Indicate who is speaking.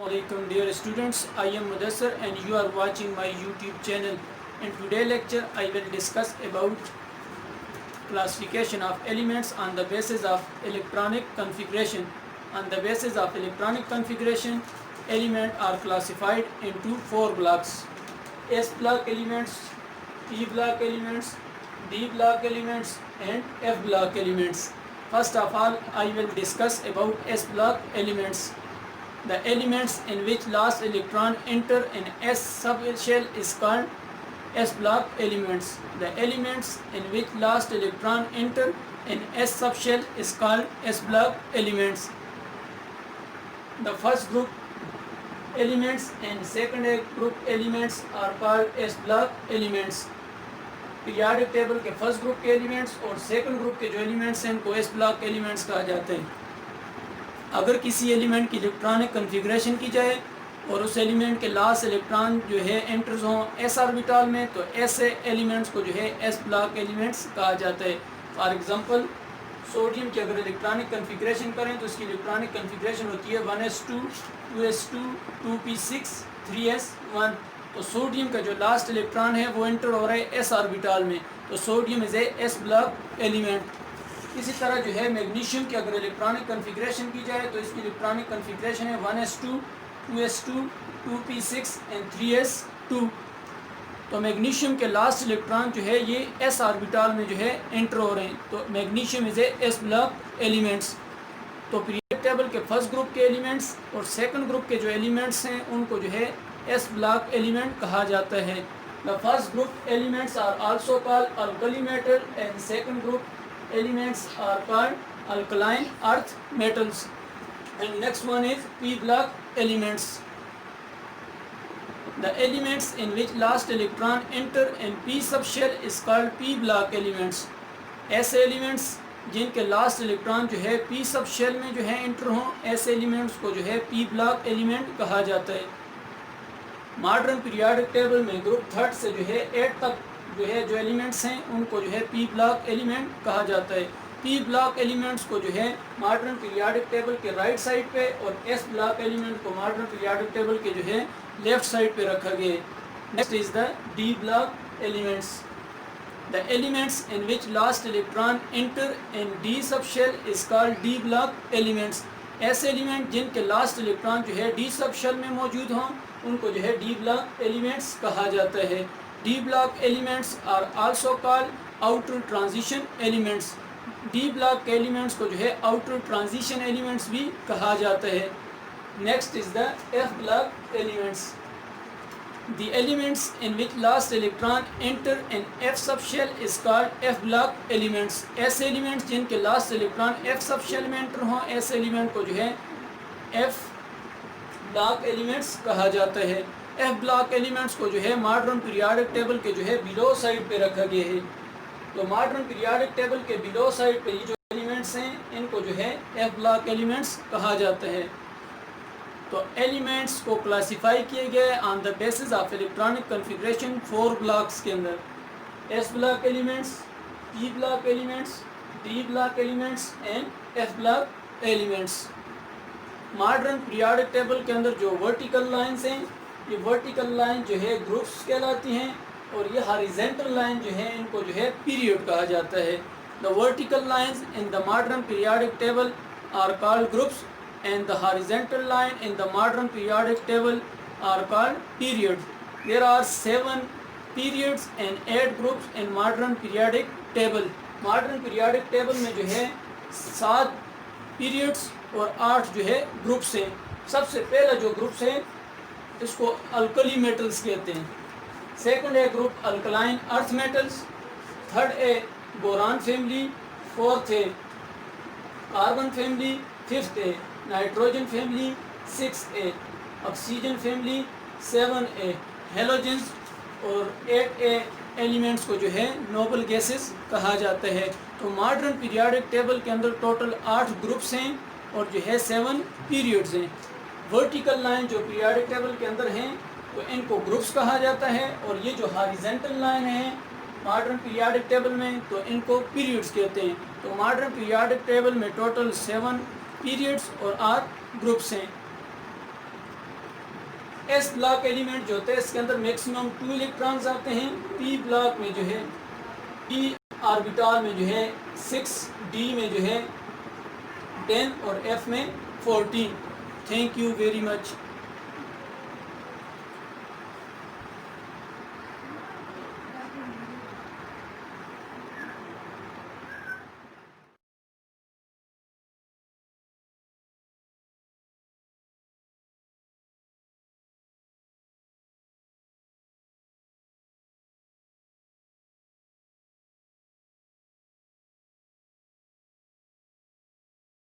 Speaker 1: Assalamualaikum dear students, I am Mudassar and you are watching my YouTube channel. In today's lecture I will discuss about classification of elements on the basis of electronic configuration. On the basis of electronic configuration, elements are classified into 4 blocks: S block elements, P block elements, D block elements and F block elements. First of all, I will discuss about S block elements. The elements in which last electron enter in S subshell is called S block elements. The elements in which last electron enter in S subshell is called S block elements. The first group elements and second group elements are called S block elements. Periodic table के first group के elements और second group के जो elements हैं उनको S block elements कहा जाते हैं। अगर किसी एलिमेंट की इलेक्ट्रॉनिक कन्फिग्रेशन की जाए और उस एलिमेंट के लास्ट इलेक्ट्रॉन जो है एंटर्स हों एस ऑर्बिटल में, तो ऐसे एलिमेंट्स को जो है एस ब्लॉक एलिमेंट्स कहा जाता है। फॉर एग्जांपल, सोडियम की अगर इलेक्ट्रॉनिक कन्फिग्रेशन करें तो उसकी इलेक्ट्रॉनिक कन्फिग्रेशन होती है 1s2, 2s2, 2p6, 3s1। तो सोडियम का जो लास्ट इलेक्ट्रॉन है वो एंटर हो रहा है एस ऑर्बिटल में, तो sodium is A S block element. इसी तरह जो है मैग्नीशियम की अगर इलेक्ट्रॉनिक कन्फिग्रेशन की जाए तो इसकी इलेक्ट्रॉनिक कन्फिग्रेशन है 1s2, 2s2, 2p6 and 3s2। तो मैग्नीशियम के लास्ट इलेक्ट्रॉन जो है ये एस ऑर्बिटल में जो है एंटर हो रहे हैं, तो magnesium is A S block elements. तो पीरियोडिक टेबल के फर्स्ट ग्रुप के एलिमेंट्स और सेकंड ग्रुप के जो एलिमेंट्स हैं उनको जो है एस ब्लॉक एलिमेंट कहा जाता है। The first group elements are also called alkali metal and second group elements are called alkaline earth metals and next one is P block elements. The elements in which last electron enter in P subshell is called P block elements. ऐसे elements जिनके last electron जो है P subshell में जो है enter हों, ऐसे elements को जो है पी ब्लॉक एलिमेंट कहा जाता है। मॉडर्न पीरियोडिक टेबल में ग्रुप थर्ड से जो है 8 तक जो है जो एलिमेंट्स हैं उनको जो है पी ब्लॉक एलिमेंट कहा जाता है। पी ब्लॉक एलिमेंट्स को जो है मॉडर्न पीरियोडिक टेबल के राइट साइड पे और एस ब्लॉक एलिमेंट को मॉडर्न पीरियोडिक टेबल के जो है लेफ्ट साइड पे रखा गया है। Next is the D block elements. The elements in which last electron enter in D subshell is called D block elements. ऐसे एलिमेंट जिनके लास्ट इलेक्ट्रॉन जो है डी सबशेल में मौजूद हों उनको जो है डी ब्लॉक एलिमेंट्स कहा जाता है। D block elements are also called outer transition elements. D block elements को जो है आउटर ट्रांजिशन एलिमेंट्स भी कहा जाता है। Next is the F block elements. The elements in which last electron enter in F subshell is called F block elements. ऐसे elements जिनके last electron F subshell में एंटर हों, ऐसे एलिमेंट को जो है एफ ब्लॉक एलिमेंट्स कहा जाता है। एफ ब्लॉक एलिमेंट्स को जो है मॉडर्न पीरियोडिक टेबल के जो है बिलो साइड पे रखा गया है। तो मॉडर्न पीरियोडिक टेबल के बिलो साइड पे ये जो एलिमेंट्स हैं इनको जो है एफ ब्लॉक एलिमेंट्स कहा जाता है। तो एलिमेंट्स को क्लासिफाई किए गए on the basis of electronic configuration 4 blocks के अंदर: S block elements, P block elements, D block elements and F block elements. Modern periodic table के अंदर जो वर्टिकल लाइंस हैं, ये वर्टिकल लाइन जो है ग्रुप्स कहलाती हैं और ये हॉरिजॉन्टल लाइन जो है इनको जो है पीरियड कहा जाता है। The vertical lines in the modern periodic table are called groups and the horizontal line in the modern periodic table are called periods. There are 7 periods and 8 groups in modern periodic table. Modern periodic table में जो है 7 periods और 8 जो है groups हैं। सबसे पहला जो ग्रुप्स है इसको अल्कली मेटल्स कहते हैं। सेकंड है group alkaline earth metals, third है बोरान फैमिली, फोर्थ है कार्बन फैमिली, फिफ्थ है नाइट्रोजन फैमिली, सिक्स्थ है ऑक्सीजन फैमिली, 7 है हेलोजेंस और 8 है एलिमेंट्स को जो है नोबल गैसेस कहा जाता है। तो मॉडर्न पीरियोडिक टेबल के अंदर टोटल 8 ग्रुप्स हैं और जो है 7 पीरियड्स हैं। वर्टिकल लाइन जो पीरियोडिक टेबल के अंदर हैं तो इनको ग्रुप्स कहा जाता है और ये जो हॉरिजॉन्टल लाइन है मॉडर्न पीरियोडिक टेबल में तो इनको पीरियड्स कहते हैं। तो मॉडर्न पीरियोडिक टेबल में टोटल 7 पीरियड्स और 8 ग्रुप्स हैं। एस ब्लॉक एलिमेंट जो होता है इसके अंदर मैक्सिमम 2 इलेक्ट्रॉन्स आते हैं। पी ब्लॉक में जो है पी ऑर्बिटल में जो है 6, डी में जो है 10 और एफ में 14। Thank you very much.